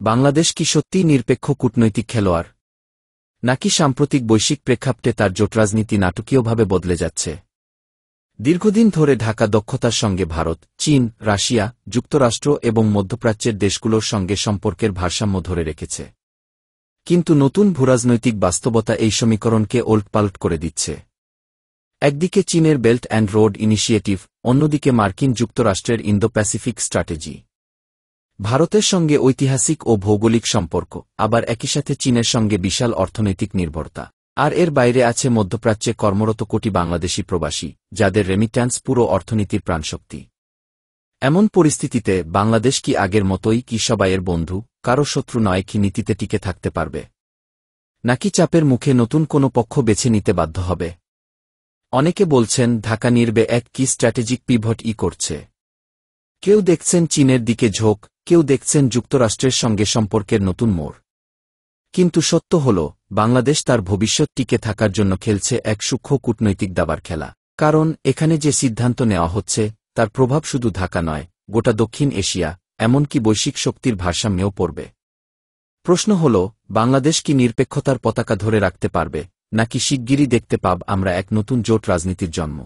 বাংলাদেশ কি সত্যিই নিরপেক্ষ কূটনৈতিক খেলোয়াড়, নাকি সাম্প্রতিক বৈশ্বিক প্রেক্ষাপটে তার জোটরাজনীতি নাটকীয়ভাবে বদলে যাচ্ছে? দীর্ঘদিন ধরে ঢাকা দক্ষতার সঙ্গে ভারত, চীন, রাশিয়া, যুক্তরাষ্ট্র এবং মধ্যপ্রাচ্যের দেশগুলোর সঙ্গে সম্পর্কের ভারসাম্য ধরে রেখেছে। কিন্তু নতুন ভূরাজনৈতিক বাস্তবতা এই সমীকরণকে ওলটপালট করে দিচ্ছে। একদিকে চীনের বেল্ট অ্যান্ড রোড ইনিশিয়েটিভ, অন্যদিকে মার্কিন যুক্তরাষ্ট্রের ইন্দো প্যাসিফিক স্ট্র্যাটেজি। ভারতের সঙ্গে ঐতিহাসিক ও ভৌগোলিক সম্পর্ক, আবার একই সাথে চীনের সঙ্গে বিশাল অর্থনৈতিক নির্ভরতা। আর এর বাইরে আছে মধ্যপ্রাচ্যে কর্মরত কোটি বাংলাদেশি প্রবাসী, যাদের রেমিট্যান্স পুরো অর্থনীতির প্রাণশক্তি। এমন পরিস্থিতিতে বাংলাদেশ কি আগের মতোই কি সবাইয়ের বন্ধু, কারো শত্রু নয় কি নীতিতে টিকে থাকতে পারবে, নাকি চাপের মুখে নতুন কোনো পক্ষ বেছে নিতে বাধ্য হবে? অনেকে বলছেন ঢাকা নির্বে এক কি স্ট্র্যাটেজিক পিভট করছে। কেউ দেখছেন চীনের দিকে ঝোঁক, কেউ দেখছেন যুক্তরাষ্ট্রের সঙ্গে সম্পর্কের নতুন মোড়। কিন্তু সত্য হল, বাংলাদেশ তার ভবিষ্যৎ টিকে থাকার জন্য খেলছে এক সূক্ষ্ম কূটনৈতিক দাবার খেলা। কারণ এখানে যে সিদ্ধান্ত নেওয়া হচ্ছে তার প্রভাব শুধু ঢাকা নয়, গোটা দক্ষিণ এশিয়া, এমনকি বৈশ্বিক শক্তির ভারসাম্যেও পড়বে। প্রশ্ন হল, বাংলাদেশ কি নিরপেক্ষতার পতাকা ধরে রাখতে পারবে, নাকি শিগগিরই দেখতে পাব আমরা এক নতুন জোট রাজনীতির জন্ম?